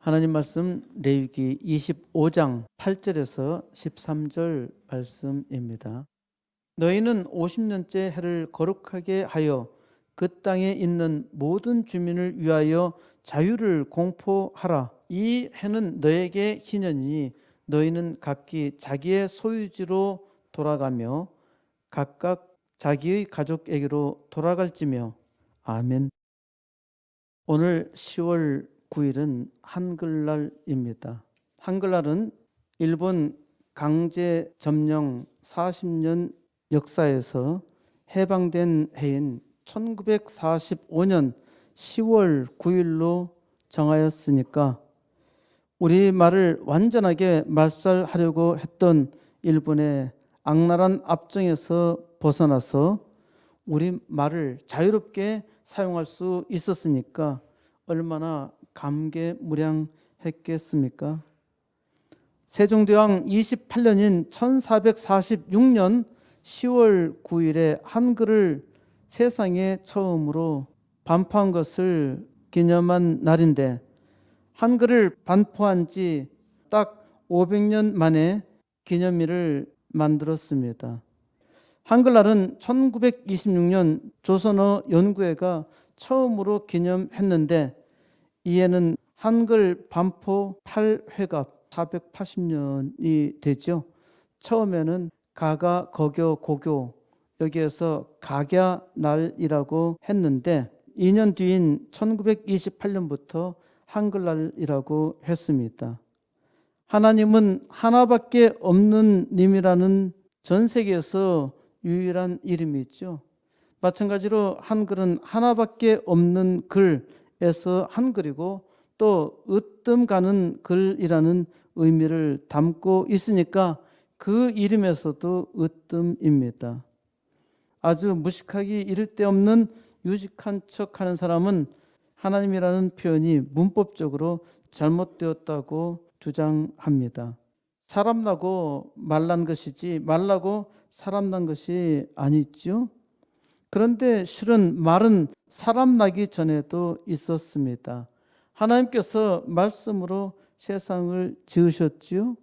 하나님 말씀 레위기 25장 8절에서 13절 말씀입니다. 너희는 50년째 해를 거룩하게 하여 그 땅에 있는 모든 주민을 위하여 자유를 공포하라. 이 해는 너에게 희년이니 너희는 각기 자기의 소유지로 돌아가며 각각 자기의 가족에게로 돌아갈지며. 아멘. 오늘 10월 9일은 한글날입니다. 한글날은 일본 강제 점령 40년 역사에서 해방된 해인 1945년 10월 9일로 정하였으니까 우리말을 완전하게 말살하려고 했던 일본의 악랄한 압정에서 벗어나서 우리말을 자유롭게 사용할 수 있었으니까 얼마나 감개무량했겠습니까? 세종대왕 28년인 1446년 10월 9일에 한글을 세상에 처음으로 반포한 것을 기념한 날인데, 한글을 반포한 지 딱 500년 만에 기념일을 만들었습니다. 한글날은 1926년 조선어 연구회가 처음으로 기념했는데, 이해는 한글 반포 8회갑 480년이 되죠. 처음에는 가가, 거교, 고교 여기에서 각야날이라고 했는데 2년 뒤인 1928년부터 한글날이라고 했습니다. 하나님은 하나밖에 없는 님이라는 전 세계에서 유일한 이름이 있죠. 마찬가지로 한글은 하나밖에 없는 글에서 한글이고 또 으뜸 가는 글이라는 의미를 담고 있으니까 그 이름에서도 으뜸입니다. 아주 무식하기 이를 데 없는 유식한 척하는 사람은 하나님이라는 표현이 문법적으로 잘못되었다고 주장합니다. 사람 나고 말 난 것이지 말 나고 사람 난 것이 아니죠. 그런데 실은 말은 사람 나기 전에도 있었습니다. 하나님께서 말씀으로 세상을 지으셨지요.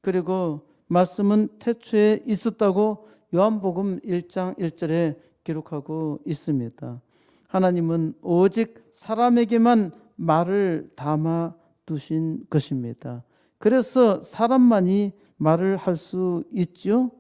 그리고 말씀은 태초에 있었다고 요한복음 1장 1절에 기록하고 있습니다. 하나님은 오직 사람에게만 말을 담아 두신 것입니다. 그래서 사람만이 말을 할 수 있죠.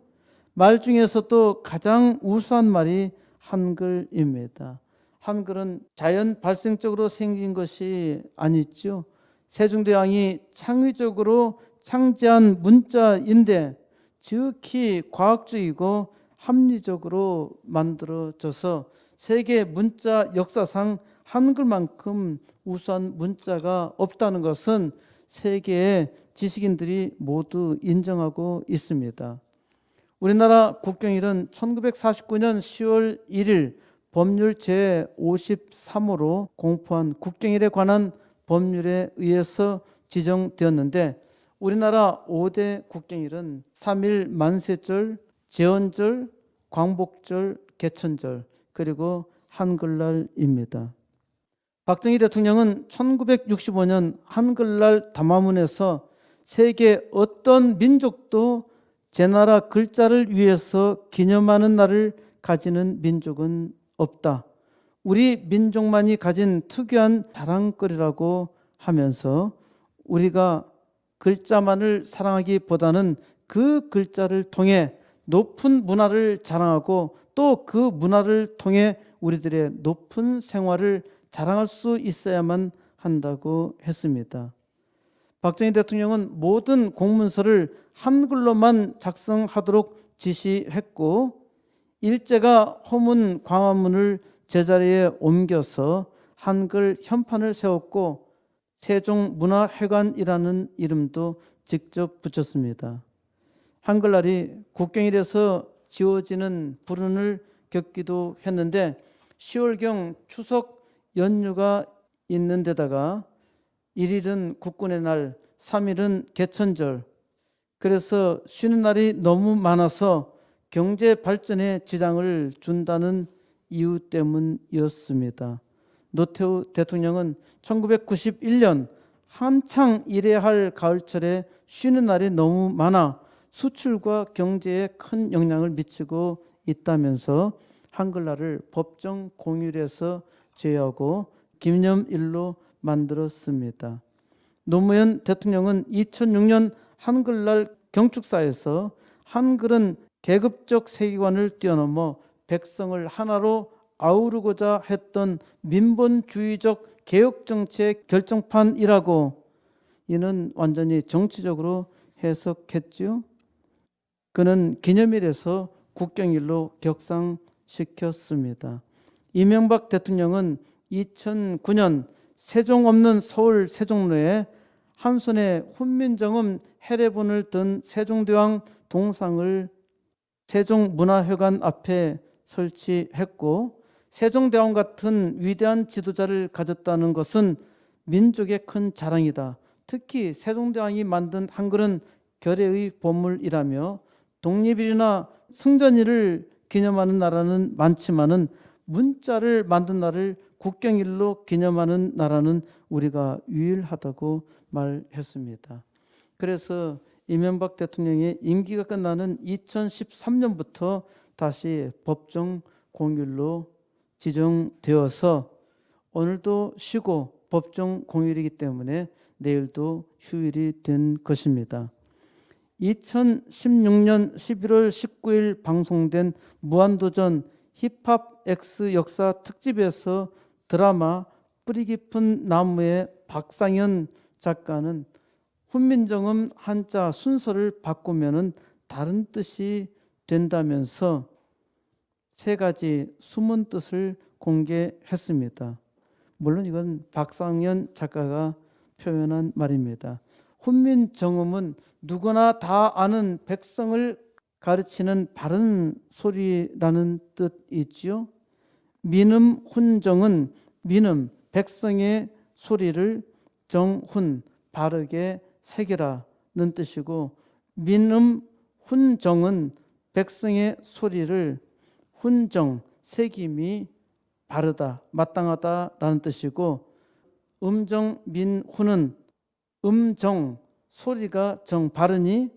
말 중에서도 가장 우수한 말이 한글입니다. 한글은 자연 발생적으로 생긴 것이 아니죠. 세종대왕이 창의적으로 창제한 문자인데 지극히 과학적이고 합리적으로 만들어져서 세계 문자 역사상 한글만큼 우수한 문자가 없다는 것은 세계의 지식인들이 모두 인정하고 있습니다. 우리나라 국경일은 1949년 10월 1일 법률 제53호로 공포한 국경일에 관한 법률에 의해서 지정되었는데, 우리나라 5대 국경일은 3.1 만세절, 제헌절, 광복절, 개천절, 그리고 한글날입니다. 박정희 대통령은 1965년 한글날 담화문에서 세계 어떤 민족도 제 나라 글자를 위해서 기념하는 날을 가지는 민족은 없다. 우리 민족만이 가진 특유한 자랑거리라고 하면서 우리가 글자만을 사랑하기보다는 그 글자를 통해 높은 문화를 자랑하고 또 그 문화를 통해 우리들의 높은 생활을 자랑할 수 있어야만 한다고 했습니다. 박정희 대통령은 모든 공문서를 한글로만 작성하도록 지시했고, 일제가 호문 광화문을 제자리에 옮겨서 한글 현판을 세웠고 세종문화회관이라는 이름도 직접 붙였습니다. 한글날이 국경일에서 지워지는 불운을 겪기도 했는데 10월경 추석 연휴가 있는 데다가 1일은 국군의 날, 3일은 개천절, 그래서 쉬는 날이 너무 많아서 경제 발전에 지장을 준다는 이유 때문이었습니다. 노태우 대통령은 1991년 한창 일해야 할 가을철에 쉬는 날이 너무 많아 수출과 경제에 큰 영향을 미치고 있다면서 한글날을 법정 공휴일에서 제외하고 기념일로 만들었습니다. 노무현 대통령은 2006년 한글날 경축사에서 한글은 계급적 세계관을 뛰어넘어 백성을 하나로 아우르고자 했던 민본주의적 개혁정치의 결정판이라고 이는 완전히 정치적으로 해석했지요. 그는 기념일에서 국경일로 격상시켰습니다. 이명박 대통령은 2009년 세종 없는 서울 세종로에 한 손에 훈민정음 해례본을 든 세종대왕 동상을 세종문화회관 앞에 설치했고, 세종대왕 같은 위대한 지도자를 가졌다는 것은 민족의 큰 자랑이다. 특히 세종대왕이 만든 한글은 결의의 보물이라며 독립일이나 승전일을 기념하는 나라는 많지만은 문자를 만든 날을 국경일로 기념하는 나라는 우리가 유일하다고 말했습니다. 그래서 이명박 대통령의 임기가 끝나는 2013년부터 다시 법정 공휴일로 지정되어서 오늘도 쉬고 법정 공휴일이기 때문에 내일도 휴일이 된 것입니다. 2016년 11월 19일 방송된 무한도전 힙합 X 역사 특집에서 드라마 뿌리 깊은 나무의 박상현 작가는 훈민정음 한자 순서를 바꾸면은 다른 뜻이 된다면서 세 가지 숨은 뜻을 공개했습니다. 물론 이건 박상현 작가가 표현한 말입니다. 훈민정음은 누구나 다 아는 백성을 가르치는 바른 소리라는 뜻이지요. 민음 훈정은 민음 백성의 소리를 정훈 바르게 새기라는 뜻이고, 민음 훈정은 백성의 소리를 훈정 새김이 바르다 마땅하다라는 뜻이고, 음정 민훈은 음정 소리가 정 바르니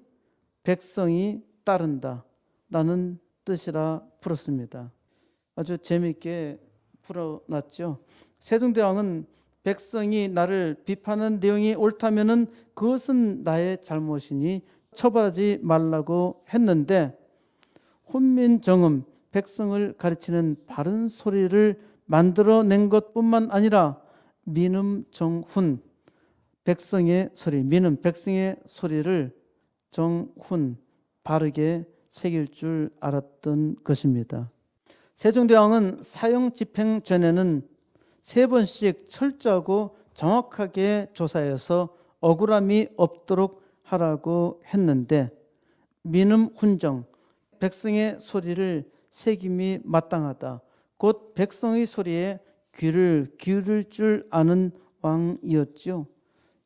백성이 따른다 라는 뜻이라 풀었습니다. 아주 재미있게 풀어놨죠. 세종대왕은 백성이 나를 비판하는 내용이 옳다면은 그것은 나의 잘못이니 처벌하지 말라고 했는데, 훈민정음 백성을 가르치는 바른 소리를 만들어낸 것뿐만 아니라 민음정훈 백성의 소리, 민음 백성의 소리를 정훈 바르게 새길 줄 알았던 것입니다. 세종대왕은 사형 집행 전에는 3번씩 철저하고 정확하게 조사해서 억울함이 없도록 하라고 했는데, 민음 훈정 백성의 소리를 새김이 마땅하다. 곧 백성의 소리에 귀를 기울일 줄 아는 왕이었죠.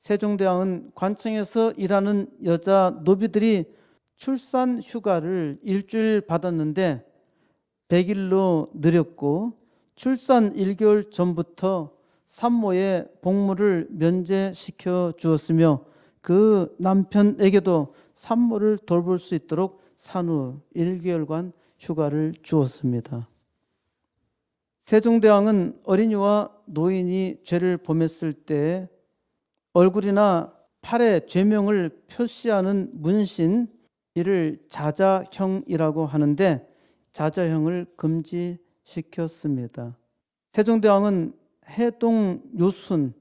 세종대왕은 관청에서 일하는 여자 노비들이 출산 휴가를 일주일 받았는데 100일로 늘렸고, 출산 1개월 전부터 산모의 복무를 면제시켜 주었으며 그 남편에게도 산모를 돌볼 수 있도록 산후 1개월간 휴가를 주었습니다. 세종대왕은 어린이와 노인이 죄를 범했을 때 얼굴이나 팔에 죄명을 표시하는 문신, 이를 자자형이라고 하는데 자자형을 금지시켰습니다. 세종대왕은 해동 요순,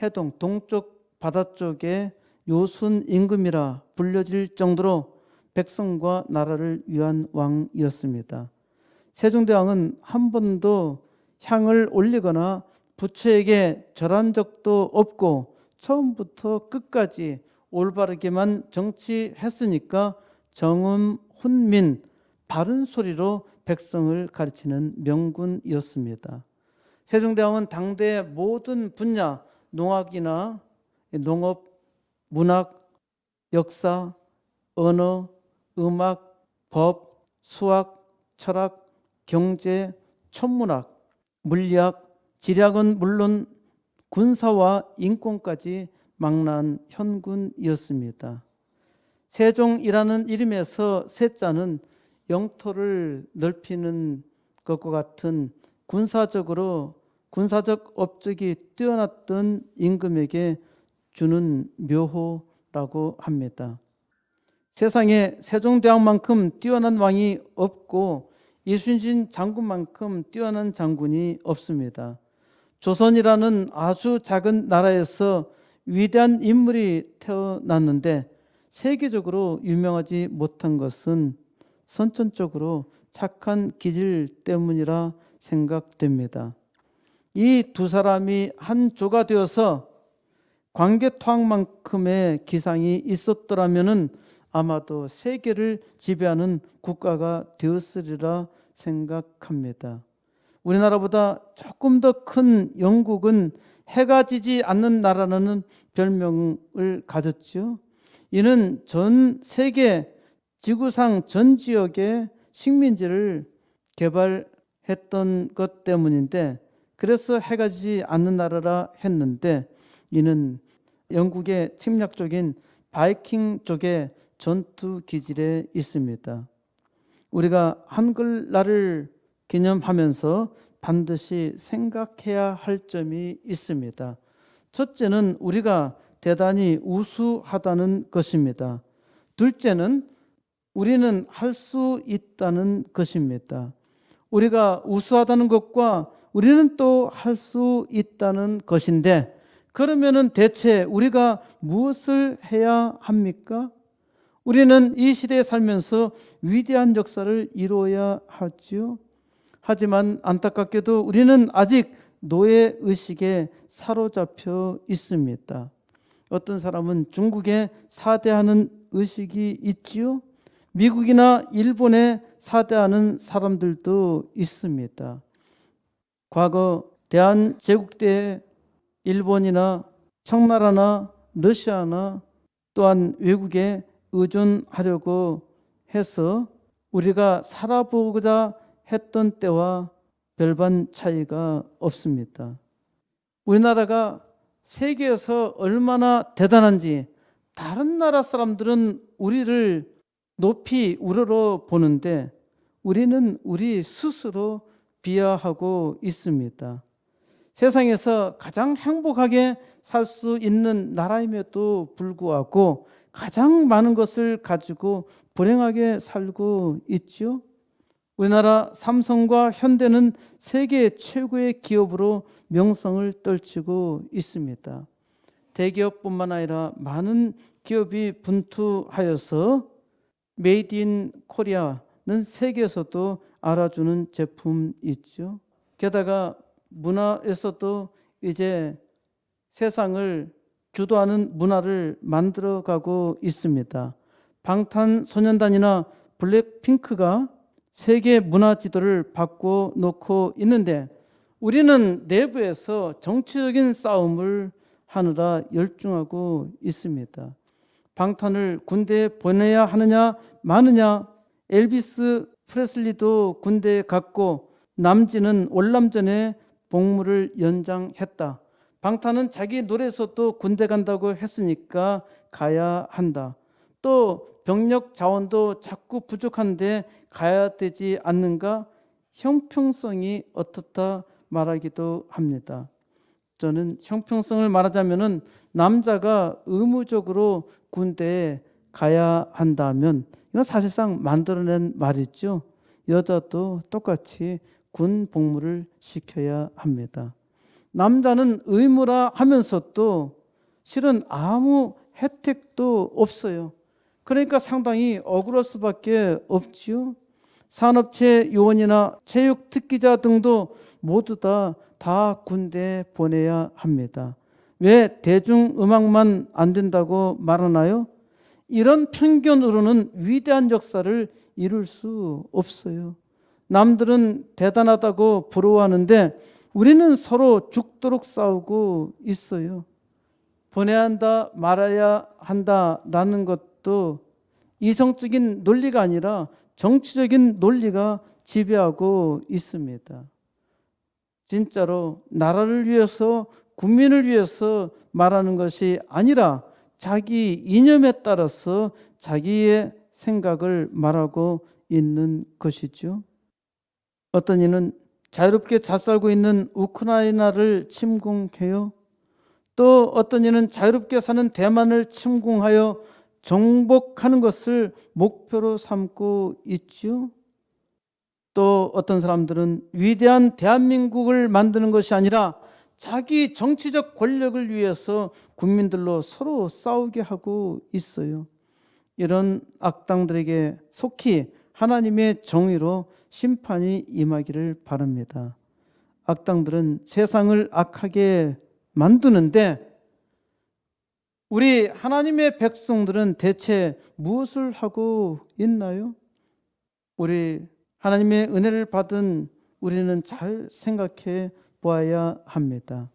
해동 동쪽 바다 쪽에 요순 임금이라 불려질 정도로 백성과 나라를 위한 왕이었습니다. 세종대왕은 한 번도 향을 올리거나 부처에게 절한 적도 없고 처음부터 끝까지 올바르게만 정치했으니까 정음, 훈민, 바른 소리로 백성을 가르치는 명군이었습니다. 세종대왕은 당대의 모든 분야, 농학이나 농업, 문학, 역사, 언어, 음악, 법, 수학, 철학, 경제, 천문학, 물리학, 지리학은 물론 군사와 인권까지 망나한 현군이었습니다. 세종이라는 이름에서 세자는 영토를 넓히는 것과 같은 군사적 업적이 뛰어났던 임금에게 주는 묘호라고 합니다. 세상에 세종대왕만큼 뛰어난 왕이 없고 이순신 장군만큼 뛰어난 장군이 없습니다. 조선이라는 아주 작은 나라에서 위대한 인물이 태어났는데 세계적으로 유명하지 못한 것은 선천적으로 착한 기질 때문이라 생각됩니다. 이 두 사람이 한 조가 되어서 광개토학만큼의 기상이 있었더라면 아마도 세계를 지배하는 국가가 되었으리라 생각합니다. 우리나라보다 조금 더 큰 영국은 해가 지지 않는 나라라는 별명을 가졌지요. 이는 전 세계 지구상 전 지역에 식민지를 개발했던 것 때문인데, 그래서 해가 지지 않는 나라라 했는데, 이는 영국의 침략적인 바이킹족의 전투 기질에 있습니다. 우리가 한글날을 기념하면서 반드시 생각해야 할 점이 있습니다. 첫째는 우리가 대단히 우수하다는 것입니다. 둘째는 우리는 할 수 있다는 것입니다. 우리가 우수하다는 것과 우리는 또 할 수 있다는 것인데, 그러면은 대체 우리가 무엇을 해야 합니까? 우리는 이 시대에 살면서 위대한 역사를 이루어야 하지요. 하지만 안타깝게도 우리는 아직 노예 의식에 사로잡혀 있습니다. 어떤 사람은 중국에 사대하는 의식이 있지요. 미국이나 일본에 사대하는 사람들도 있습니다. 과거 대한제국 때 일본이나 청나라나 러시아나 또한 외국에 의존하려고 해서 우리가 살아보고자 했던 때와 별반 차이가 없습니다. 우리나라가 세계에서 얼마나 대단한지 다른 나라 사람들은 우리를 높이 우러러 보는데 우리는 우리 스스로 비하하고 있습니다. 세상에서 가장 행복하게 살 수 있는 나라임에도 불구하고 가장 많은 것을 가지고 불행하게 살고 있죠. 우리나라 삼성과 현대는 세계 최고의 기업으로 명성을 떨치고 있습니다. 대기업뿐만 아니라 많은 기업이 분투하여서 메이드 인 코리아는 세계에서도 알아주는 제품이 있죠. 게다가 문화에서도 이제 세상을 주도하는 문화를 만들어가고 있습니다. 방탄소년단이나 블랙핑크가 세계 문화 지도를 바꿔놓고 있는데 우리는 내부에서 정치적인 싸움을 하느라 열중하고 있습니다. 방탄을 군대에 보내야 하느냐 마느냐, 엘비스 프레슬리도 군대에 갔고 남진은 월남전에 복무를 연장했다. 방탄은 자기 노래에서도 군대 간다고 했으니까 가야 한다. 또 병력 자원도 자꾸 부족한데 가야 되지 않는가? 형평성이 어떻다 말하기도 합니다. 저는 형평성을 말하자면은 남자가 의무적으로 군대에 가야 한다면 이건 사실상 만들어낸 말이죠. 여자도 똑같이 군 복무를 시켜야 합니다. 남자는 의무라 하면서도 실은 아무 혜택도 없어요. 그러니까 상당히 억울할 수밖에 없지요. 산업체 요원이나 체육 특기자 등도 모두 다 군대에 보내야 합니다. 왜 대중음악만 안 된다고 말하나요? 이런 편견으로는 위대한 역사를 이룰 수 없어요. 남들은 대단하다고 부러워하는데 우리는 서로 죽도록 싸우고 있어요. 보내야 한다, 말아야 한다라는 것도 이성적인 논리가 아니라 정치적인 논리가 지배하고 있습니다. 진짜로 나라를 위해서 국민을 위해서 말하는 것이 아니라 자기 이념에 따라서 자기의 생각을 말하고 있는 것이죠. 어떤 이는 자유롭게 잘 살고 있는 우크라이나를 침공해요. 또 어떤 이는 자유롭게 사는 대만을 침공하여 정복하는 것을 목표로 삼고 있죠. 또 어떤 사람들은 위대한 대한민국을 만드는 것이 아니라 자기 정치적 권력을 위해서 국민들로 서로 싸우게 하고 있어요. 이런 악당들에게 속히 하나님의 정의로 심판이 임하기를 바랍니다. 악당들은 세상을 악하게 만드는데 우리 하나님의 백성들은 대체 무엇을 하고 있나요? 우리 하나님의 은혜를 받은 우리는 잘 생각해 보아야 합니다.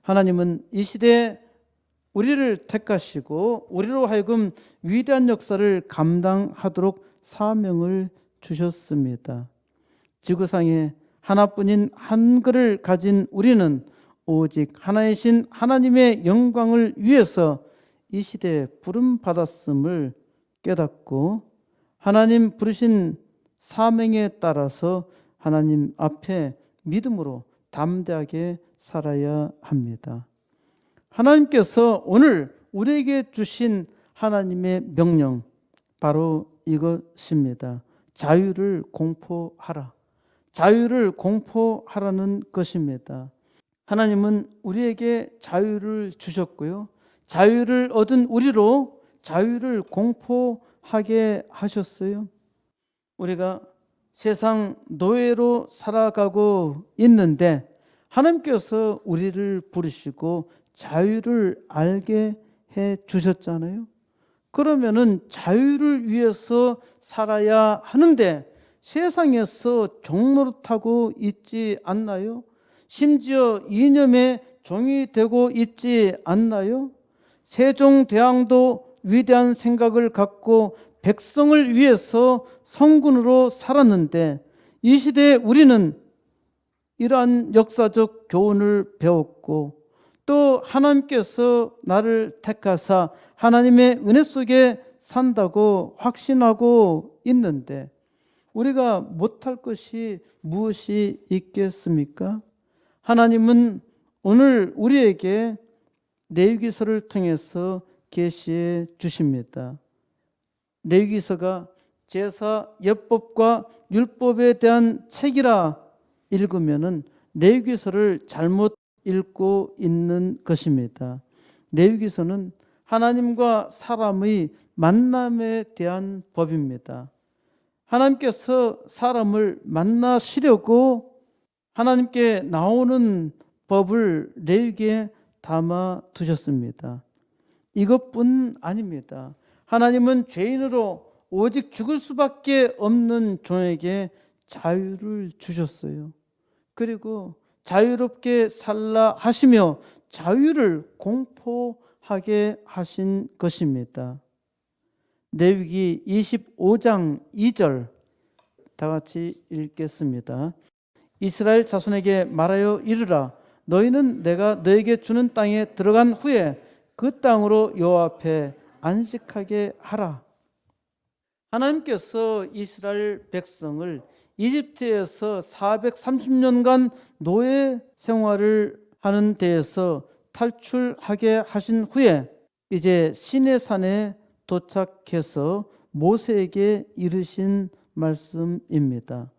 하나님은 이 시대에 우리를 택하시고 우리로 하여금 위대한 역사를 감당하도록 사명을 주셨습니다. 지구상에 하나뿐인 한글을 가진 우리는 오직 하나이신 하나님의 영광을 위해서 이 시대에 부름받았음을 깨닫고 하나님 부르신 사명에 따라서 하나님 앞에 믿음으로 담대하게 살아야 합니다. 하나님께서 오늘 우리에게 주신 하나님의 명령 바로 이것입니다. 자유를 공포하라. 자유를 공포하라는 것입니다. 하나님은 우리에게 자유를 주셨고요. 자유를 얻은 우리로 자유를 공포하게 하셨어요. 우리가 세상 노예로 살아가고 있는데 하나님께서 우리를 부르시고 자유를 알게 해 주셨잖아요. 그러면은 자유를 위해서 살아야 하는데 세상에서 종노릇하고 있지 않나요? 심지어 이념의 종이 되고 있지 않나요? 세종대왕도 위대한 생각을 갖고 백성을 위해서 성군으로 살았는데 이 시대에 우리는 이러한 역사적 교훈을 배웠고 또 하나님께서 나를 택하사 하나님의 은혜 속에 산다고 확신하고 있는데 우리가 못할 것이 무엇이 있겠습니까? 하나님은 오늘 우리에게 레위기서를 통해서 계시해 주십니다. 레위기서가 제사 예법과 율법에 대한 책이라 읽으면은 레위기서를 잘못 읽고 있는 것입니다. 레위기서는 하나님과 사람의 만남에 대한 법입니다. 하나님께서 사람을 만나시려고 하나님께 나오는 법을 레위기에 담아 두셨습니다. 이것뿐 아닙니다. 하나님은 죄인으로 오직 죽을 수밖에 없는 종에게 자유를 주셨어요. 그리고 자유롭게 살라 하시며 자유를 공포하게 하신 것입니다. 레위기 25장 2절 다 같이 읽겠습니다. 이스라엘 자손에게 말하여 이르라. 너희는 내가 너에게 주는 땅에 들어간 후에 그 땅으로 여호와 앞에 안식하게 하라. 하나님께서 이스라엘 백성을 이집트에서 430년간 노예 생활을 하는 데에서 탈출하게 하신 후에 이제 시내산에 도착해서 모세에게 이르신 말씀입니다.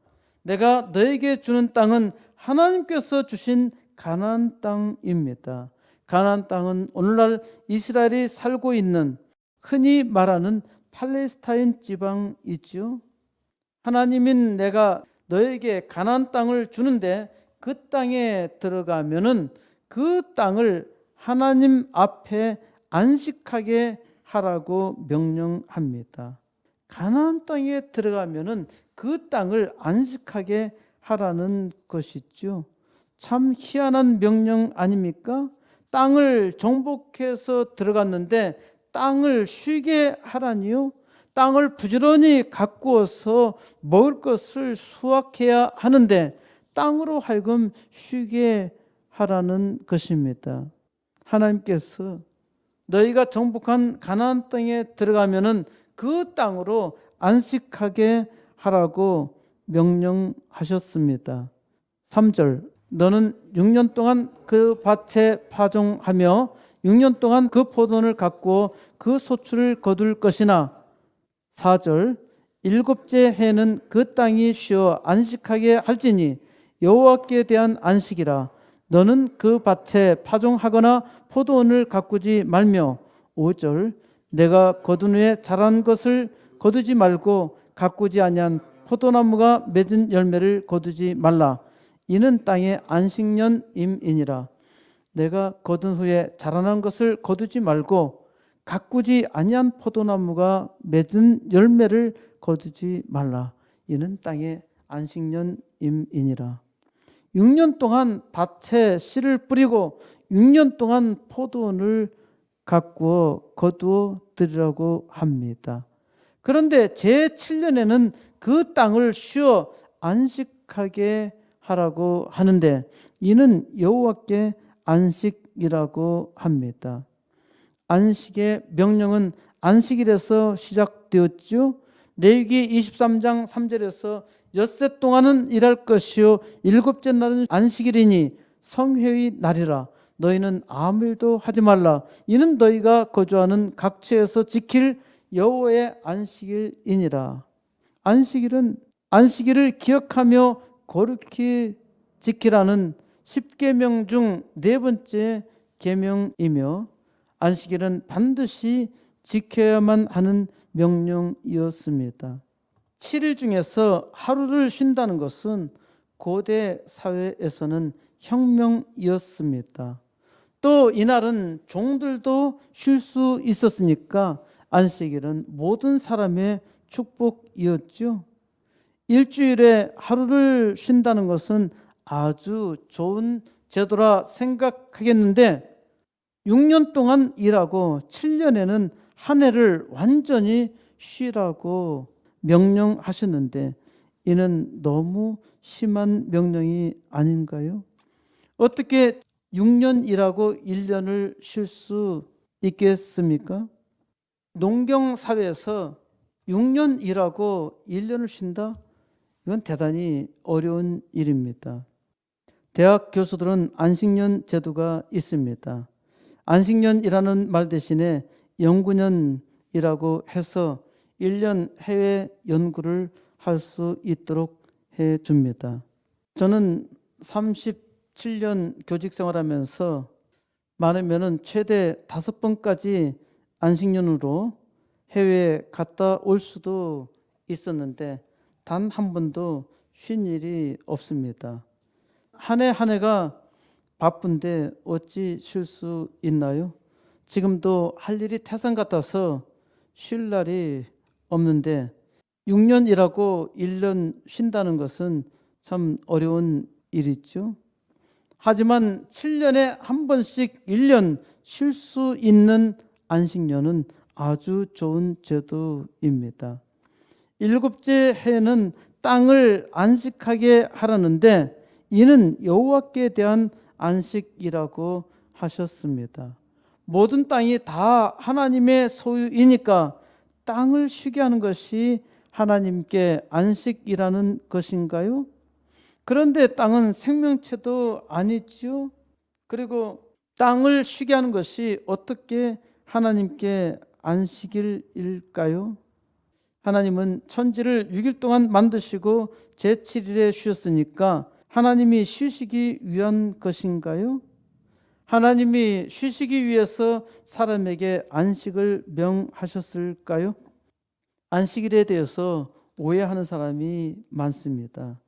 내가 너에게 주는 땅은 하나님께서 주신 가나안 땅입니다. 가나안 땅은 오늘날 이스라엘이 살고 있는 흔히 말하는 팔레스타인 지방이죠. 하나님인 내가 너에게 가나안 땅을 주는데 그 땅에 들어가면은 그 땅을 하나님 앞에 안식하게 하라고 명령합니다. 가나안 땅에 들어가면은 그 땅을 안식하게 하라는 것이죠. 참 희한한 명령 아닙니까? 땅을 정복해서 들어갔는데 땅을 쉬게 하라니요? 땅을 부지런히 가꾸어서 먹을 것을 수확해야 하는데 땅으로 하여금 쉬게 하라는 것입니다. 하나님께서 너희가 정복한 가나안 땅에 들어가면은 그 땅으로 안식하게 하라고 명령하셨습니다. 3절 너는 6년 동안 그 밭에 파종하며 6년 동안 그 포도원을 갖고 그 소출을 거둘 것이나 4절 일곱째 해는 그 땅이 쉬어 안식하게 할지니 여호와께 대한 안식이라. 너는 그 밭에 파종하거나 포도원을 가꾸지 말며 5절 내가 거둔 후에 자란 것을 거두지 말고 가꾸지 아니한 포도나무가 맺은 열매를 거두지 말라. 이는 땅의 안식년임이니라. 내가 거둔 후에 자라난 것을 거두지 말고 가꾸지 아니한 포도나무가 맺은 열매를 거두지 말라. 이는 땅의 안식년임이니라. 6년 동안 밭에 씨를 뿌리고 6년 동안 포도원을 가꾸어 거두어 드리라고 합니다. 그런데 제7년에는 그 땅을 쉬어 안식하게 하라고 하는데 이는 여호와께 안식이라고 합니다. 안식의 명령은 안식일에서 시작되었죠. 레위기 23장 3절에서 엿새 동안은 일할 것이요 일곱째 날은 안식일이니 성회의 날이라. 너희는 아무 일도 하지 말라. 이는 너희가 거주하는 각처에서 지킬 여호와의 안식일이니라. 안식일은 안식일을 기억하며 거룩히 지키라는 10계명 중 네 번째 계명이며 안식일은 반드시 지켜야만 하는 명령이었습니다. 7일 중에서 하루를 쉰다는 것은 고대 사회에서는 혁명이었습니다. 또 이날은 종들도 쉴 수 있었으니까 안식일은 모든 사람의 축복이었죠. 일주일에 하루를 쉰다는 것은 아주 좋은 제도라 생각하겠는데 6년 동안 일하고 7년에는 한 해를 완전히 쉬라고 명령하셨는데 이는 너무 심한 명령이 아닌가요? 어떻게 6년 일하고 1년을 쉴 수 있겠습니까? 농경 사회에서 6년 일하고 1년을 쉰다? 이건 대단히 어려운 일입니다. 대학 교수들은 안식년 제도가 있습니다. 안식년이라는 말 대신에 연구년이라고 해서 1년 해외 연구를 할 수 있도록 해줍니다. 저는 37년 교직 생활하면서 많으면 최대 5번까지 안식년으로 해외에 갔다 올 수도 있었는데 단 한 번도 쉰 일이 없습니다. 한 해 한 해가 바쁜데 어찌 쉴 수 있나요? 지금도 할 일이 태산 같아서 쉴 날이 없는데 6년 일하고 1년 쉰다는 것은 참 어려운 일이죠. 하지만 7년에 한 번씩 1년 쉴 수 있는 안식년은 아주 좋은 제도입니다. 일곱째 해는 땅을 안식하게 하라는데 이는 여호와께 대한 안식이라고 하셨습니다. 모든 땅이 다 하나님의 소유이니까 땅을 쉬게 하는 것이 하나님께 안식이라는 것인가요? 그런데 땅은 생명체도 아니지요. 그리고 땅을 쉬게 하는 것이 어떻게 하나님께 안식일일까요? 하나님은 천지를 6일 동안 만드시고 제7일에 쉬었으니까 하나님이 쉬시기 위한 것인가요? 하나님이 쉬시기 위해서 사람에게 안식을 명하셨을까요? 안식일에 대해서 오해하는 사람이 많습니다.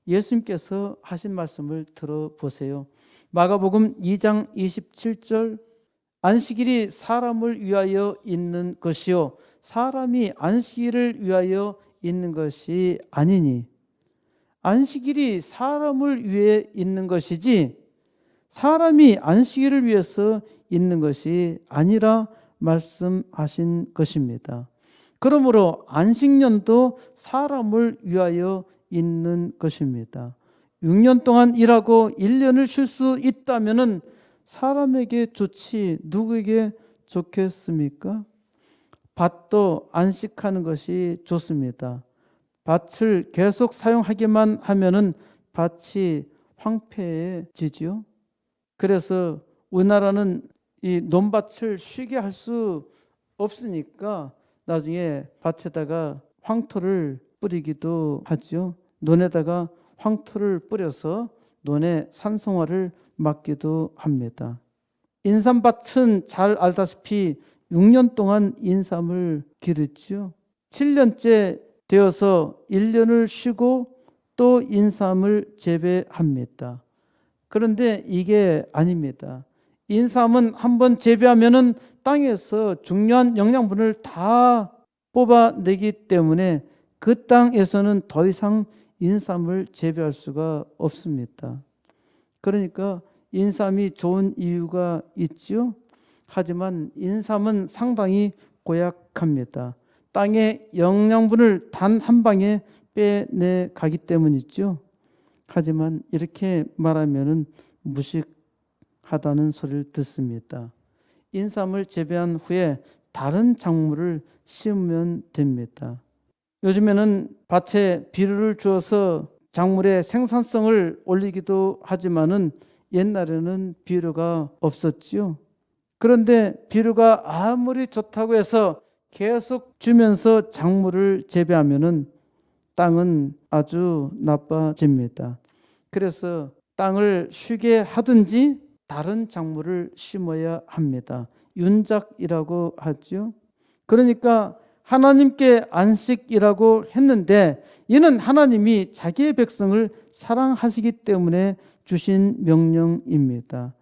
예수님께서 하신 말씀을 들어보세요. 마가복음 2장 27절 안식일이 사람을 위하여 있는 것이요 사람이 안식일을 위하여 있는 것이 아니니. 안식일이 사람을 위해 있는 것이지 사람이 안식일을 위해서 있는 것이 아니라 말씀하신 것입니다. 그러므로 안식년도 사람을 위하여 있는 것입니다. 6년 동안 일하고 1년을 쉴 수 있다면은 사람에게 좋지 누구에게 좋겠습니까? 밭도 안식하는 것이 좋습니다. 밭을 계속 사용하기만 하면은 밭이 황폐해지지요. 그래서 우리나라는 이 논밭을 쉬게 할 수 없으니까 나중에 밭에다가 황토를 뿌리기도 하죠. 논에다가 황토를 뿌려서 논의 산성화를 막기도 합니다. 인삼밭은 잘 알다시피 6년 동안 인삼을 기르죠. 7년째 되어서 1년을 쉬고 또 인삼을 재배합니다. 그런데 이게 아닙니다. 인삼은 한번 재배하면은 땅에서 중요한 영양분을 다 뽑아내기 때문에 그 땅에서는 더 이상 인삼을 재배할 수가 없습니다. 그러니까 인삼이 좋은 이유가 있지요. 하지만 인삼은 상당히 고약합니다. 땅의 영양분을 단 한 방에 빼내 가기 때문이죠. 하지만 이렇게 말하면은 무식하다는 소리를 듣습니다. 인삼을 재배한 후에 다른 작물을 심으면 됩니다. 요즘에는 밭에 비료를 주어서 작물의 생산성을 올리기도 하지만은 옛날에는 비료가 없었지요. 그런데 비료가 아무리 좋다고 해서 계속 주면서 작물을 재배하면은 땅은 아주 나빠집니다. 그래서 땅을 쉬게 하든지 다른 작물을 심어야 합니다. 윤작이라고 하죠. 그러니까 하나님께 안식이라고 했는데 이는 하나님이 자기의 백성을 사랑하시기 때문에 주신 명령입니다.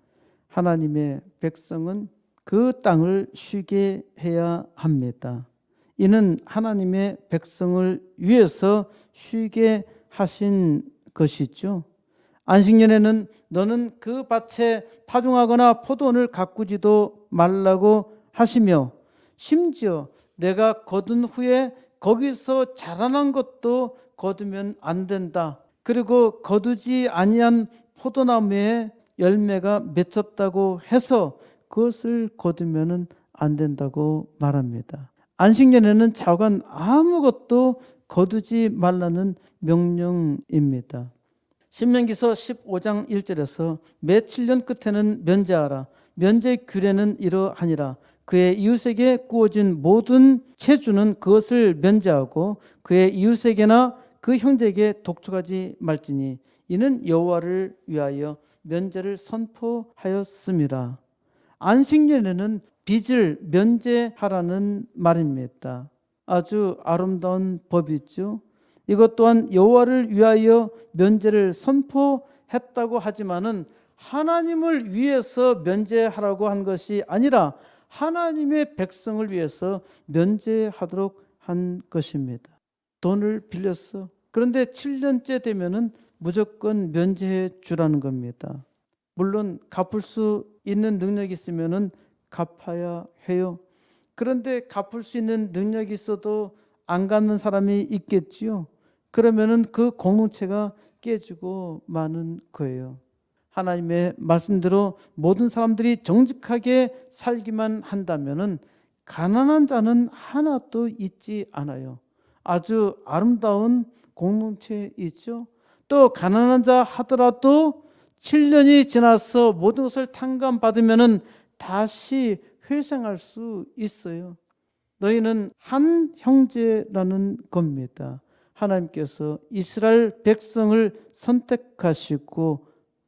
하나님의 백성은 그 땅을 쉬게 해야 합니다. 이는 하나님의 백성을 위해서 쉬게 하신 것이죠. 안식년에는 너는 그 밭에 파종하거나 포도원을 가꾸지도 말라고 하시며 심지어 내가 거둔 후에 거기서 자라난 것도 거두면 안 된다. 그리고 거두지 아니한 포도나무에 열매가 맺혔다고 해서 그것을 거두면 안 된다고 말합니다. 안식년에는 좌우간 아무것도 거두지 말라는 명령입니다. 신명기서 15장 1절에서 매 7년 끝에는 면제하라. 면제 규례는 이러하니라. 그의 이웃에게 구워진 모든 채주는 그것을 면제하고 그의 이웃에게나 그 형제에게 독촉하지 말지니 이는 여호와를 위하여 면제를 선포하였음이라. 안식년에는 빚을 면제하라는 말입니다. 아주 아름다운 법이죠. 이것 또한 여호와를 위하여 면제를 선포했다고 하지만은 하나님을 위해서 면제하라고 한 것이 아니라 하나님의 백성을 위해서 면제하도록 한 것입니다. 돈을 빌렸어. 그런데 7년째 되면은 무조건 면제해 주라는 겁니다. 물론 갚을 수 있는 능력이 있으면은 갚아야 해요. 그런데 갚을 수 있는 능력이 있어도 안 갚는 사람이 있겠지요. 그러면은 그 공동체가 깨지고 마는 거예요. 하나님의 말씀대로 모든 사람들이 정직하게 살기만 한다면은 가난한 자는 하나도 있지 않아요. 아주 아름다운 공동체이죠. 또 가난한 자 하더라도 7년이 지나서 모든 것을 탕감받으면은 다시 회생할 수 있어요. 너희는 한 형제라는 겁니다. 하나님께서 이스라엘 백성을 선택하시고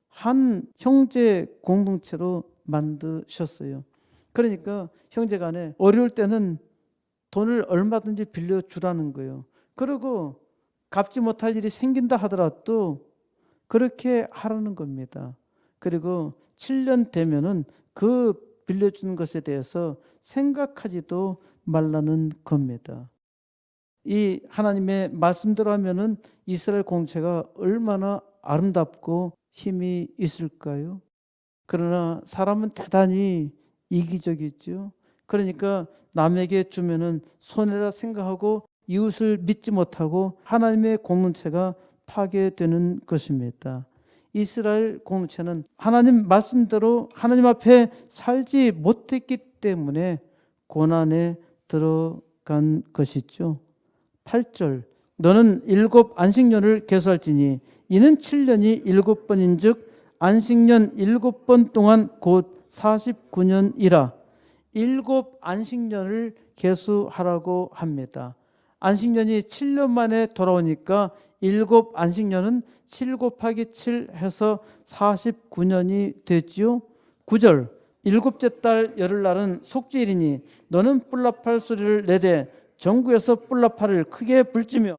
한 형제 공동체로 만드셨어요. 그러니까 형제간에 어려울 때는 돈을 얼마든지 빌려주라는 거예요. 그리고 갚지 못할 일이 생긴다 하더라도 그렇게 하라는 겁니다. 그리고 7년 되면은 그 빌려준 것에 대해서 생각하지도 말라는 겁니다. 이 하나님의 말씀대로 하면은 이스라엘 공체가 얼마나 아름답고 힘이 있을까요? 그러나 사람은 대단히 이기적이죠. 그러니까 남에게 주면은 손해라 생각하고 이웃을 믿지 못하고 하나님의 공동체가 파괴되는 것입니다. 이스라엘 공동체는 하나님 말씀대로 하나님 앞에 살지 못했기 때문에 고난에 들어간 것이죠. 8절 너는 7 안식년을 계수할지니 이는 7년이 7번인즉 안식년 7번 동안 곧 49년이라. 7 안식년을 계수하라고 합니다. 안식년이 7년 만에 돌아오니까 7 안식년은 7 곱하기 7 해서 49년이 됐지요. 9절 일곱째 달 열흘날은 속죄일이니 너는 뿔나팔 소리를 내되 전국에서 뿔나팔을 크게 불지며.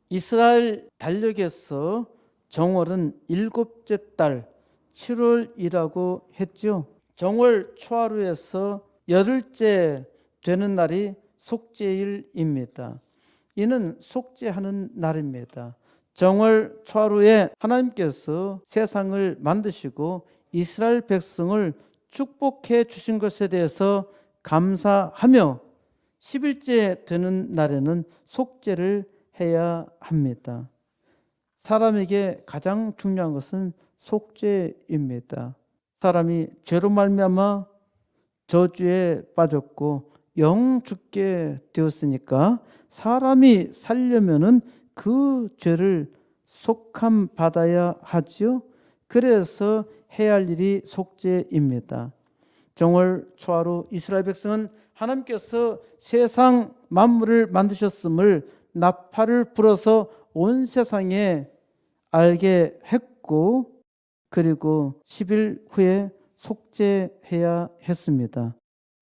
이스라엘 달력에서 정월은 일곱째 달 7월이라고 했죠. 정월 초하루에서 열흘째 되는 날이 속죄일입니다. 이는 속죄하는 날입니다. 정월 초하루에 하나님께서 세상을 만드시고 이스라엘 백성을 축복해 주신 것에 대해서 감사하며 10일째 되는 날에는 속죄를 해야 합니다. 사람에게 가장 중요한 것은 속죄입니다. 사람이 죄로 말미암아 저주에 빠졌고 영 죽게 되었으니까 사람이 살려면은 그 죄를 속함 받아야 하지요. 그래서 해야 할 일이 속죄입니다. 정월 초하루 이스라엘 백성은 하나님께서 세상 만물을 만드셨음을 나팔을 불어서 온 세상에 알게 했고, 그리고 10일 후에 속죄해야 했습니다.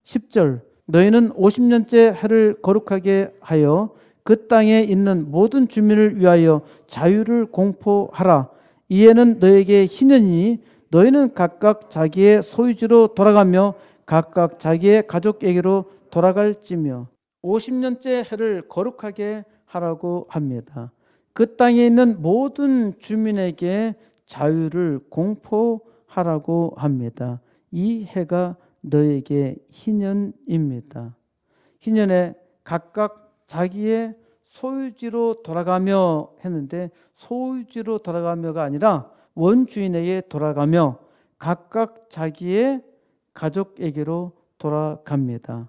10절 너희는 50년째 해를 거룩하게 하여 그 땅에 있는 모든 주민을 위하여 자유를 공포하라. 이에는 너에게 희년이니 너희는 각각 자기의 소유지로 돌아가며 각각 자기의 가족에게로 돌아갈지며. 50년째 해를 거룩하게 하라고 합니다. 그 땅에 있는 모든 주민에게 자유를 공포하라고 합니다. 이 해가 너에게 희년입니다. 희년에 각각 자기의 소유지로 돌아가며 했는데, 소유지로 돌아가며가 아니라 원주인에게 돌아가며 각각 자기의 가족에게로 돌아갑니다.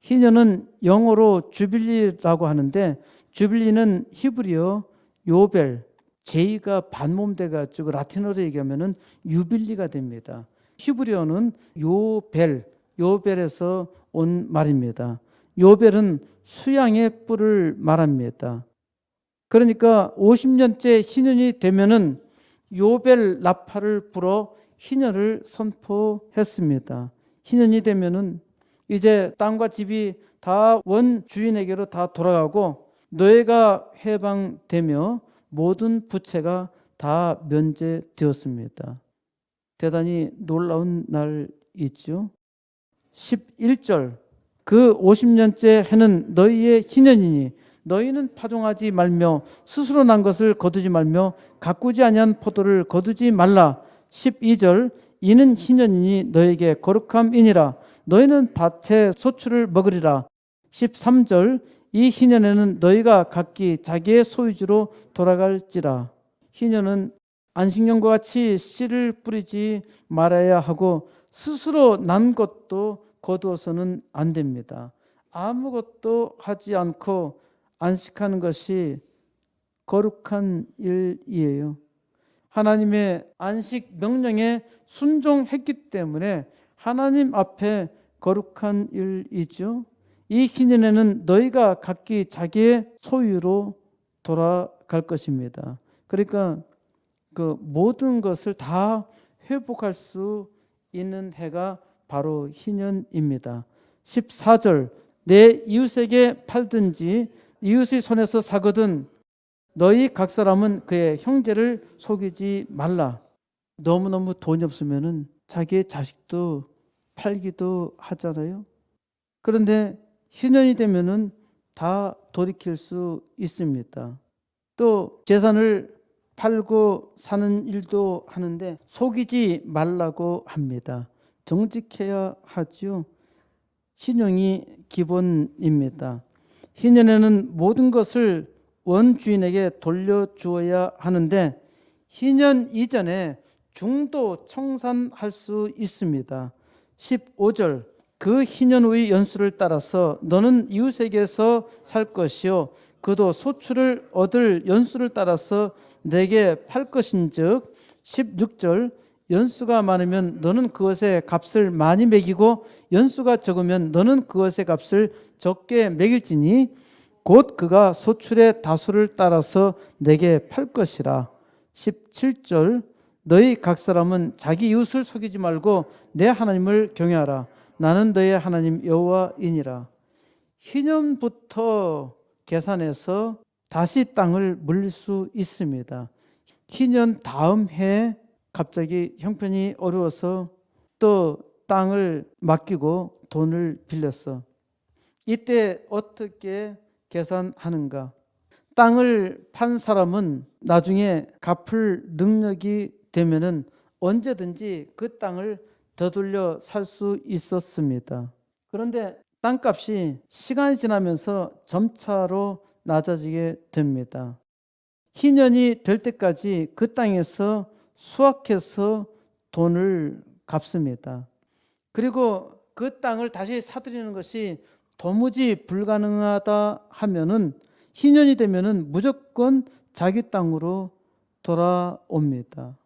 희년은 영어로 주빌리라고 하는데, 주빌리는 히브리어 요벨, 제이가 반몸돼 가지고 라틴어로 얘기하면은 유빌리가 됩니다. 히브리어는 요벨, 요벨에서 온 말입니다. 요벨은 수양의 뿔을 말합니다. 그러니까 50년째 희년이 되면은 요벨 나팔을 불어 희년을 선포했습니다. 희년이 되면은 이제 땅과 집이 다 원주인에게로 다 돌아가고 노예가 해방되며 모든 부채가 다 면제되었습니다. 대단히 놀라운 날이죠. 11절 그 50년째 해는 너희의 희년이니 너희는 파종하지 말며 스스로 난 것을 거두지 말며 가꾸지 아니한 포도를 거두지 말라. 12절 이는 희년이니 너에게 거룩함이니라. 너희는 밭의 소출을 먹으리라. 13절 이 희년에는 너희가 각기 자기의 소유지로 돌아갈지라. 희년은 안식년과 같이 씨를 뿌리지 말아야 하고 스스로 난 것도 거두어서는 안 됩니다. 아무것도 하지 않고 안식하는 것이 거룩한 일이에요. 하나님의 안식 명령에 순종했기 때문에 하나님 앞에 거룩한 일이죠. 이 희년에는 너희가 각기 자기의 소유로 돌아갈 것입니다. 그러니까 그 모든 것을 다 회복할 수 있는 해가 바로 희년입니다. 14절 내 이웃에게 팔든지 이웃의 손에서 사거든 너희 각 사람은 그의 형제를 속이지 말라. 너무너무 돈이 없으면은 자기의 자식도 팔기도 하잖아요. 그런데 희년이 되면은 다 돌이킬 수 있습니다. 또 재산을 팔고 사는 일도 하는데 속이지 말라고 합니다. 정직해야 하지요. 신용이 기본입니다. 희년에는 모든 것을 원주인에게 돌려주어야 하는데 희년 이전에 중도 청산할 수 있습니다. 15절 그 희년 후의 연수를 따라서 너는 이웃에게서 살 것이요 그도 소출을 얻을 연수를 따라서 내게 팔 것인즉 16절 연수가 많으면 너는 그것의 값을 많이 매기고 연수가 적으면 너는 그것의 값을 적게 매길지니 곧 그가 소출의 다수를 따라서 내게 팔 것이라. 17절 너희 각 사람은 자기 이웃을 속이지 말고 내 하나님을 경외하라. 나는 너희 하나님 여호와이니라. 희년부터 계산해서 다시 땅을 물릴 수 있습니다. 희년 다음 해에 갑자기 형편이 어려워서 또 땅을 맡기고 돈을 빌렸어. 이때 어떻게 계산하는가? 땅을 판 사람은 나중에 갚을 능력이 되면은 언제든지 그 땅을 되돌려 살 수 있었습니다. 그런데 땅값이 시간이 지나면서 점차로 낮아지게 됩니다. 희년이 될 때까지 그 땅에서 수확해서 돈을 갚습니다. 그리고 그 땅을 다시 사들이는 것이 도무지 불가능하다 하면은 희년이 되면은 무조건 자기 땅으로 돌아옵니다.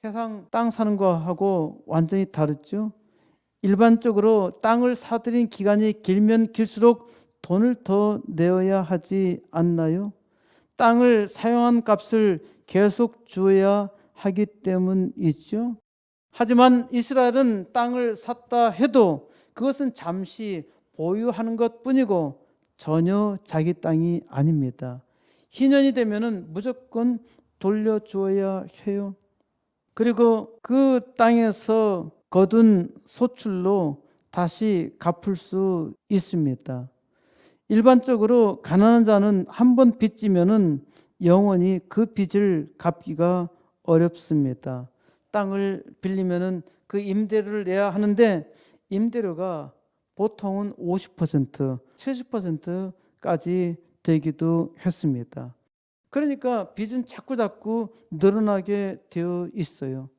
세상 땅 사는 거하고 완전히 다르죠. 일반적으로 땅을 사들인 기간이 길면 길수록 돈을 더 내어야 하지 않나요? 땅을 사용한 값을 계속 주어야 하기 때문이죠. 하지만 이스라엘은 땅을 샀다 해도 그것은 잠시 보유하는 것뿐이고 전혀 자기 땅이 아닙니다. 희년이 되면은 무조건 돌려주어야 해요. 그리고 그 땅에서 거둔 소출로 다시 갚을 수 있습니다. 일반적으로 가난한 자는 한 번 빚지면은 영원히 그 빚을 갚기가 어렵습니다. 땅을 빌리면은 그 임대료를 내야 하는데 임대료가 보통은 50%, 70%까지 되기도 했습니다. 그러니까 빚은 자꾸 늘어나게 되어 있어요.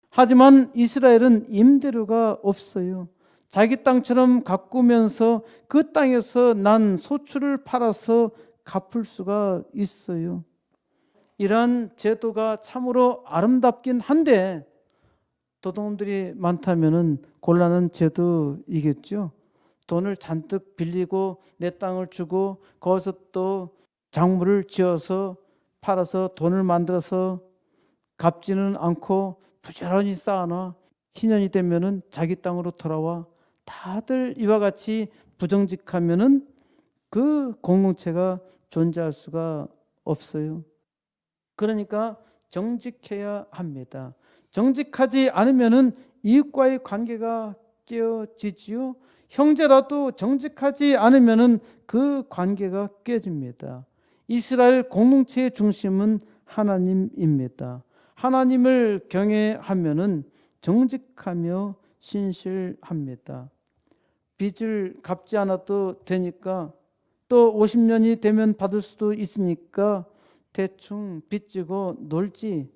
하지만 이스라엘은 임대료가 없어요. 자기 땅처럼 가꾸면서 그 땅에서 난 소출을 팔아서 갚을 수가 있어요. 이러한 제도가 참으로 아름답긴 한데 도둑놈들이 많다면 곤란한 제도이겠죠. 돈을 잔뜩 빌리고 내 땅을 주고 거기서 또 작물을 지어서 팔아서 돈을 만들어서 갚지는 않고 부지런히 쌓아놔. 희년이 되면은 자기 땅으로 돌아와. 다들 이와 같이 부정직하면은 그 공동체가 존재할 수가 없어요. 그러니까 정직해야 합니다. 정직하지 않으면은 이웃과의 관계가 깨어지지요. 형제라도 정직하지 않으면은 그 관계가 깨집니다. 이스라엘 공동체의 중심은 하나님입니다. 하나님을 경외하면은 정직하며 신실합니다. 빚을 갚지 않아도 되니까 또 50년이 되면 받을 수도 있으니까 대충 빚지고 놀지,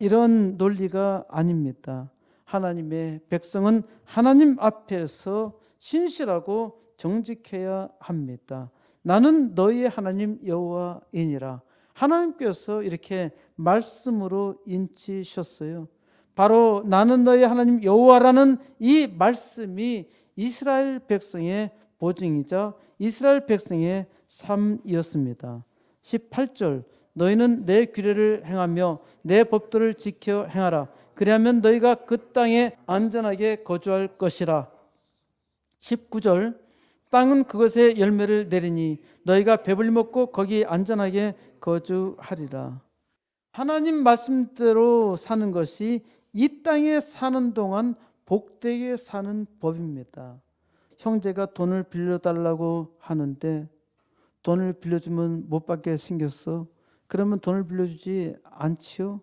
이런 논리가 아닙니다. 하나님의 백성은 하나님 앞에서 신실하고 정직해야 합니다. 나는 너희의 하나님 여호와이니라. 하나님께서 이렇게 말씀으로 인치셨어요. 바로 나는 너희 하나님 여호와라는 이 말씀이 이스라엘 백성의 보증이자 이스라엘 백성의 삶이었습니다. 18절 너희는 내 규례를 행하며 내 법도를 지켜 행하라. 그리하면 너희가 그 땅에 안전하게 거주할 것이라. 19절 땅은 그것의 열매를 내리니 너희가 배불리 먹고 거기 안전하게 거주하리라. 하나님 말씀대로 사는 것이 이 땅에 사는 동안 복되게 사는 법입니다. 형제가 돈을 빌려달라고 하는데 돈을 빌려주면 못 받게 생겼어. 그러면 돈을 빌려주지 않지요.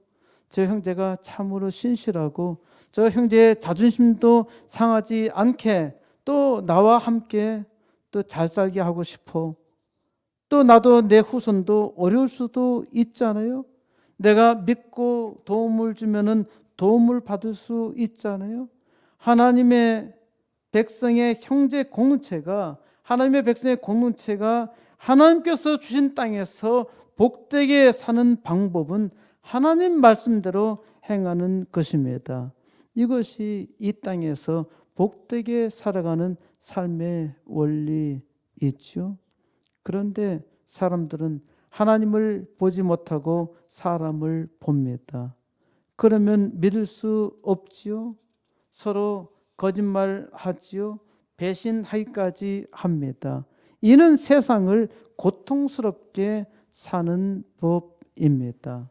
저 형제가 참으로 신실하고 저 형제의 자존심도 상하지 않게 또 나와 함께 또 잘 살게 하고 싶어. 또 나도 내 후손도 어려울 수도 있잖아요. 내가 믿고 도움을 주면은 도움을 받을 수 있잖아요. 하나님의 백성의 형제 공동체가 하나님의 백성의 공동체가 하나님께서 주신 땅에서 복되게 사는 방법은 하나님 말씀대로 행하는 것입니다. 이것이 이 땅에서 복되게 살아가는 삶의 원리이죠. 그런데 사람들은 하나님을 보지 못하고 사람을 봅니다. 그러면 믿을 수 없지요. 서로 거짓말하지요. 배신하기까지 합니다. 이는 세상을 고통스럽게 사는 법입니다.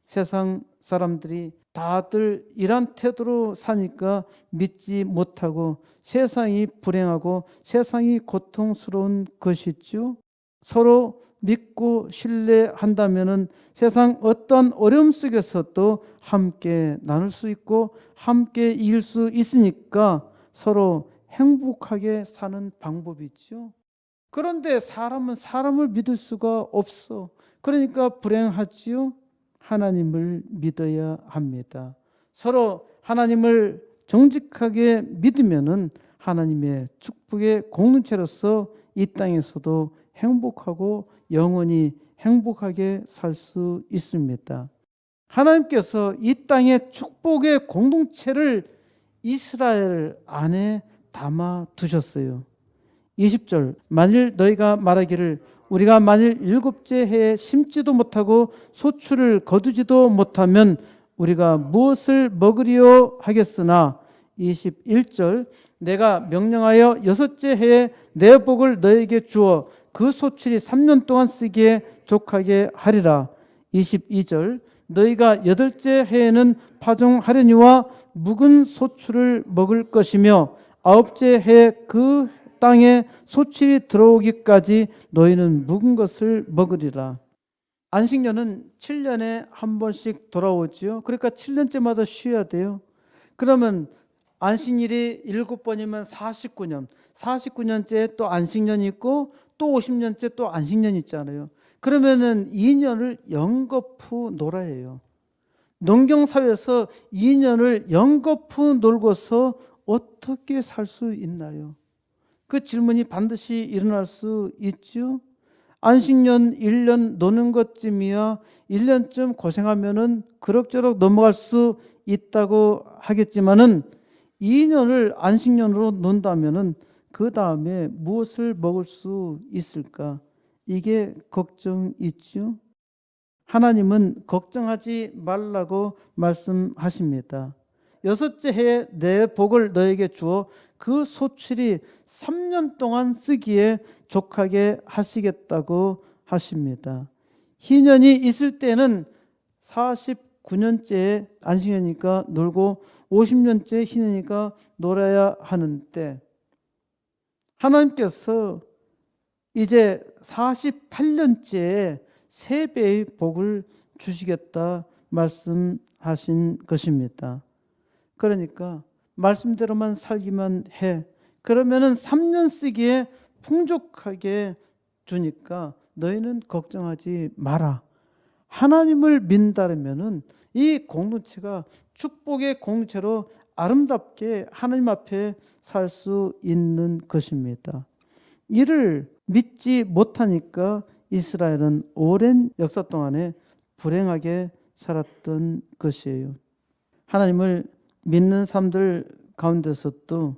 세상 사람들이 다들 이런 태도로 사니까 믿지 못하고 세상이 불행하고 세상이 고통스러운 것이죠. 서로 믿고 신뢰한다면은 세상 어떤 어려움 속에서도 함께 나눌 수 있고 함께 이길 수 있으니까 서로 행복하게 사는 방법이죠. 그런데 사람은 사람을 믿을 수가 없어. 그러니까 불행하지요. 하나님을 믿어야 합니다. 서로 하나님을 정직하게 믿으면은 하나님의 축복의 공동체로서 이 땅에서도 행복하고 영원히 행복하게 살 수 있습니다. 하나님께서 이 땅의 축복의 공동체를 이스라엘 안에 담아 두셨어요. 20절 만일 너희가 말하기를 우리가 만일 7째 해에 심지도 못하고 소출을 거두지도 못하면 우리가 무엇을 먹으리요 하겠으나 21절 내가 명령하여 6째 해에 내 복을 너에게 주어 그 소출이 3년 동안 쓰기에 족하게 하리라. 22절 너희가 8째 해에는 파종하려니와 묵은 소출을 먹을 것이며 9째 해에 그 땅에 소출이 들어오기까지 너희는 묵은 것을 먹으리라. 안식년은 7년에 한 번씩 돌아오지요. 그러니까 7년째마다 쉬어야 돼요. 그러면 안식일이 7번이면 49년, 49년째 또 안식년이 있고 또 50년째 또 안식년이 있잖아요. 그러면은 2년을 연거푸 놀아야 해요. 농경사회에서 2년을 연거푸 놀고서 어떻게 살 수 있나요? 그 질문이 반드시 일어날 수 있죠. 안식년 1년 노는 것쯤이야 1년쯤 고생하면은 그럭저럭 넘어갈 수 있다고 하겠지만은 2년을 안식년으로 논다면은 그 다음에 무엇을 먹을 수 있을까? 이게 걱정이죠. 하나님은 걱정하지 말라고 말씀하십니다. 6째 해에 내 복을 너에게 주어 그 소출이 3년 동안 쓰기에 족하게 하시겠다고 하십니다. 희년이 있을 때는 49년째 안식년이니까 놀고 50년째 희년이니까 놀아야 하는데 하나님께서 이제 48년째에 3배의 복을 주시겠다 말씀하신 것입니다. 그러니까 말씀대로만 살기만 해. 그러면은 3년 쓰기에 풍족하게 주니까 너희는 걱정하지 마라. 하나님을 믿는다면은 이 공동체가 축복의 공동체로 아름답게 하나님 앞에 살 수 있는 것입니다. 이를 믿지 못하니까 이스라엘은 오랜 역사 동안에 불행하게 살았던 것이에요. 하나님을 믿는 사람들 가운데서도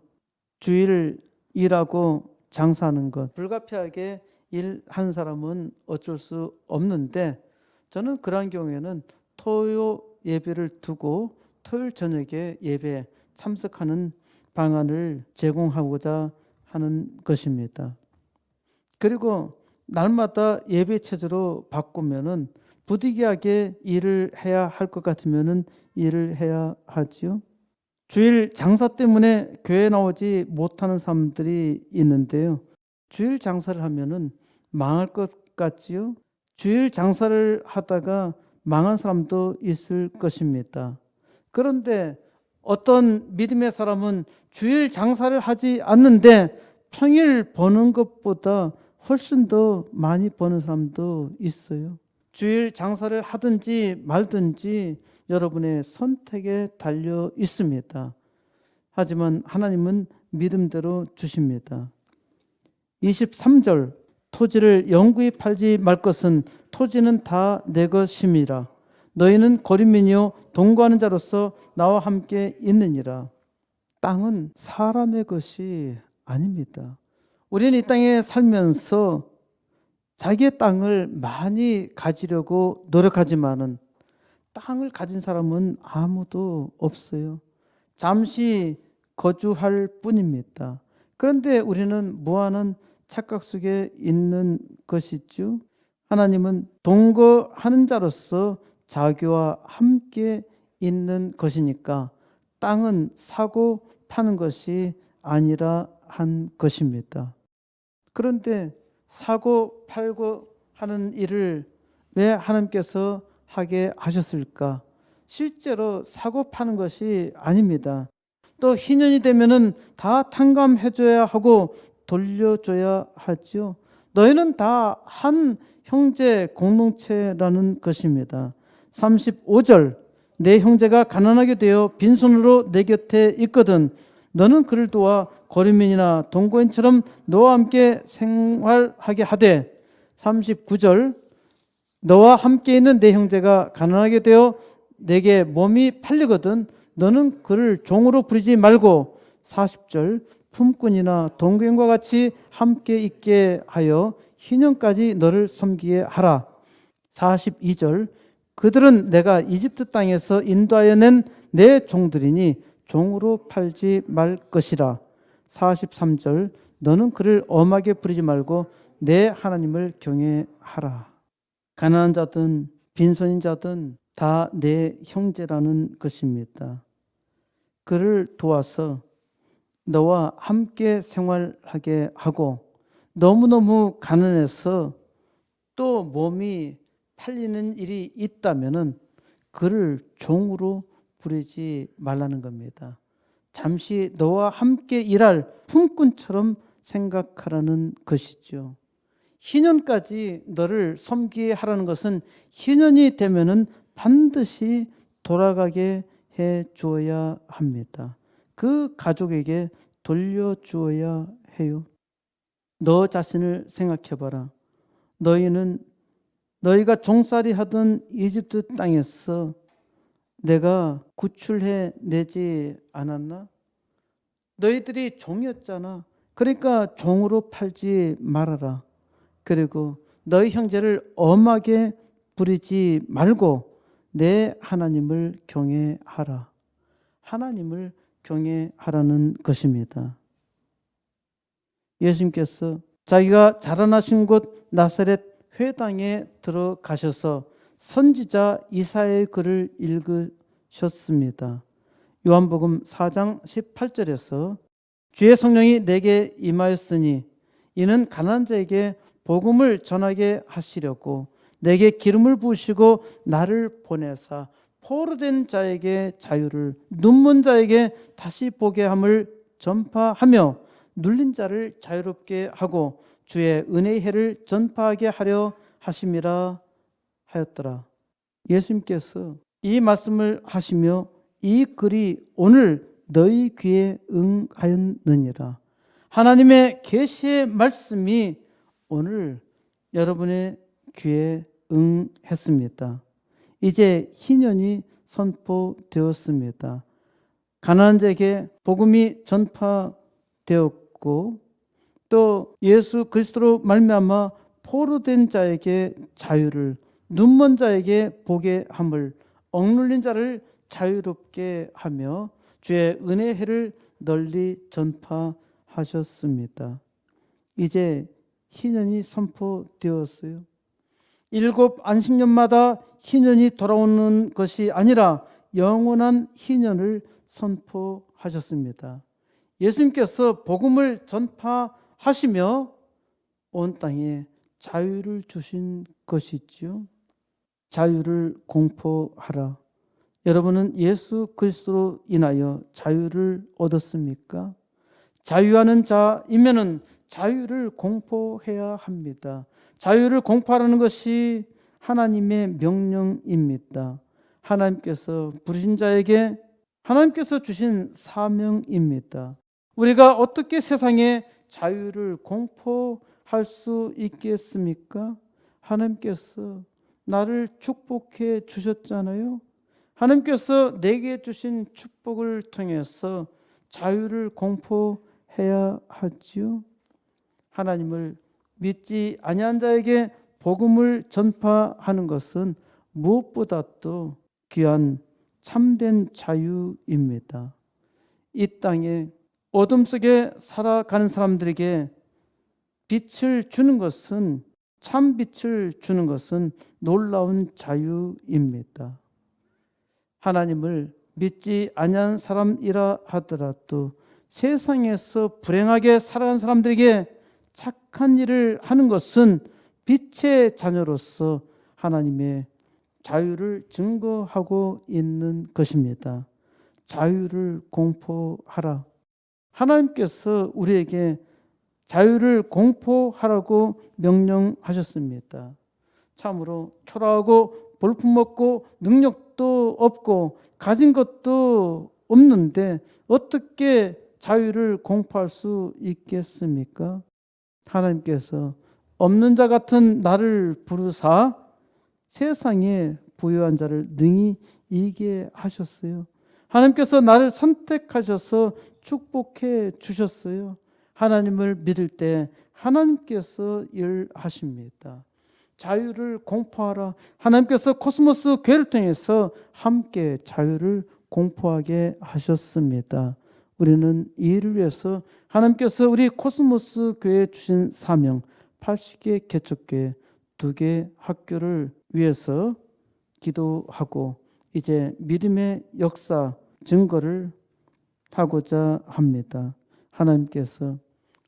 주일을 일하고 장사하는 것, 불가피하게 일하는 사람은 어쩔 수 없는데 저는 그러한 경우에는 토요 예배를 두고 토요일 저녁에 예배에 참석하는 방안을 제공하고자 하는 것입니다. 그리고 날마다 예배 체제로 바꾸면은 부득이하게 일을 해야 할 것 같으면은 일을 해야 하지요. 주일 장사 때문에 교회 나오지 못하는 사람들이 있는데요. 주일 장사를 하면은 망할 것 같지요. 주일 장사를 하다가 망한 사람도 있을 것입니다. 그런데 어떤 믿음의 사람은 주일 장사를 하지 않는데 평일 버는 것보다 훨씬 더 많이 버는 사람도 있어요. 주일 장사를 하든지 말든지 여러분의 선택에 달려 있습니다. 하지만 하나님은 믿음대로 주십니다. 23절 토지를 영구히 팔지 말 것은 토지는 다 내 것임이라. 너희는 거류민이요 동거하는 자로서 나와 함께 있느니라. 땅은 사람의 것이 아닙니다. 우리는 이 땅에 살면서 자기의 땅을 많이 가지려고 노력하지만은 땅을 가진 사람은 아무도 없어요. 잠시 거주할 뿐입니다. 그런데 우리는 무한한 착각 속에 있는 것이죠. 하나님은 동거하는 자로서 자기와 함께 있는 것이니까 땅은 사고 파는 것이 아니라 한 것입니다. 그런데 사고 팔고 하는 일을 왜 하나님께서 하게 하셨을까? 실제로 사고 파는 것이 아닙니다. 또 희년이 되면은 다 탕감해줘야 하고 돌려줘야 하죠. 너희는 다 한 형제 공동체라는 것입니다. 35절 내 형제가 가난하게 되어 빈손으로 내 곁에 있거든 너는 그를 도와 거류민이나 동거인처럼 너와 함께 생활하게 하되 39절 너와 함께 있는 내 형제가 가난하게 되어 내게 몸이 팔리거든 너는 그를 종으로 부리지 말고 40절 품꾼이나 동거인과 같이 함께 있게 하여 희년까지 너를 섬기게 하라. 42절 그들은 내가 이집트 땅에서 인도하여 낸 내 종들이니 종으로 팔지 말 것이라. 43절 너는 그를 엄하게 부리지 말고 내 하나님을 경외하라. 가난한 자든 빈손인 자든 다 내 형제라는 것입니다. 그를 도와서 너와 함께 생활하게 하고 너무너무 가난해서 또 몸이 팔리는 일이 있다면은 그를 종으로 부리지 말라는 겁니다. 잠시 너와 함께 일할 품꾼처럼 생각하라는 것이죠. 희년까지 너를 섬기게 하라는 것은 희년이 되면은 반드시 돌아가게 해 주어야 합니다. 그 가족에게 돌려주어야 해요. 너 자신을 생각해 봐라. 너희가 종살이 하던 이집트 땅에서 내가 구출해 내지 않았나? 너희들이 종이었잖아. 그러니까 종으로 팔지 말아라. 그리고 너희 형제를 엄하게 부리지 말고 내 하나님을 경외하라. 하나님을 경외하라는 것입니다. 예수님께서 자기가 자라나신 곳 나사렛 회당에 들어가셔서 선지자 이사야의 글을 읽으셨습니다. 요한복음 4장 18절에서 주의 성령이 내게 임하였으니 이는 가난한 자에게 복음을 전하게 하시려고 내게 기름을 부으시고 나를 보내사 포로된 자에게 자유를 눈먼 자에게 다시 보게 함을 전파하며 눌린 자를 자유롭게 하고 주의 은혜의 해를 전파하게 하려 하심이라 하였더라. 예수님께서 이 말씀을 하시며 이 글이 오늘 너희 귀에 응하였느니라. 하나님의 계시의 말씀이 오늘 여러분의 귀에 응했습니다. 이제 희년이 선포되었습니다. 가난한 자에게 복음이 전파되었고 또 예수 그리스도로 말미암아 포로된 자에게 자유를 눈먼 자에게 보게 함을 억눌린 자를 자유롭게 하며 주의 은혜의 해를 널리 전파하셨습니다. 이제 희년이 선포되었어요. 7 안식년마다 희년이 돌아오는 것이 아니라 영원한 희년을 선포하셨습니다. 예수님께서 복음을 전파하시며 온 땅에 자유를 주신 것이지요. 자유를 공포하라. 여러분은 예수 그리스도로 인하여 자유를 얻었습니까? 자유하는 자이면은 자유를 공포해야 합니다. 자유를 공포하라는 것이 하나님의 명령입니다. 하나님께서 부르신 자에게 하나님께서 주신 사명입니다. 우리가 어떻게 세상에 자유를 공포할 수 있겠습니까? 하나님께서 나를 축복해 주셨잖아요. 하나님께서 내게 주신 축복을 통해서 자유를 공포해야 하지요. 하나님을 믿지 아니한 자에게 복음을 전파하는 것은 무엇보다도 귀한 참된 자유입니다. 이 땅에 어둠 속에 살아가는 사람들에게 빛을 주는 것은, 참 빛을 주는 것은 놀라운 자유입니다. 하나님을 믿지 아니한 사람이라 하더라도 세상에서 불행하게 살아가는 사람들에게 착한 일을 하는 것은 빛의 자녀로서 하나님의 자유를 증거하고 있는 것입니다. 자유를 공포하라. 하나님께서 우리에게 자유를 공포하라고 명령하셨습니다. 참으로 초라하고 볼품없고 능력도 없고 가진 것도 없는데 어떻게 자유를 공포할 수 있겠습니까? 하나님께서 없는 자 같은 나를 부르사 세상에 부유한 자를 능히 이기게 하셨어요. 하나님께서 나를 선택하셔서 축복해 주셨어요. 하나님을 믿을 때 하나님께서 일하십니다. 자유를 공포하라. 하나님께서 코스모스 교회를 통해서 함께 자유를 공포하게 하셨습니다. 우리는 이 일을 위해서 하나님께서 우리 코스모스 교회에 주신 사명 80개 개척교회 2개 학교를 위해서 기도하고 이제 믿음의 역사 증거를 하고자 합니다. 하나님께서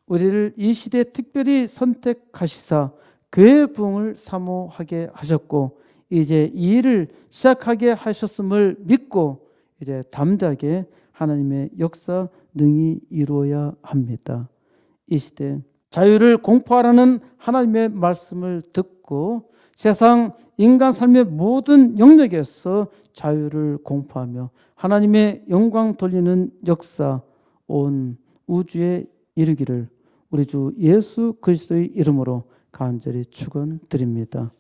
우리를 이 시대에 특별히 선택하시사 교회 부흥을 사모하게 하셨고 이제 이 일을 시작하게 하셨음을 믿고 이제 담대하게 하나님의 역사 능히 이루어야 합니다. 이 시대 자유를 공포하라는 하나님의 말씀을 듣고 세상 인간 삶의 모든 영역에서 자유를 공포하며 하나님의 영광 돌리는 역사 온 우주에 이르기를 우리 주 예수 그리스도의 이름으로 간절히 축원드립니다.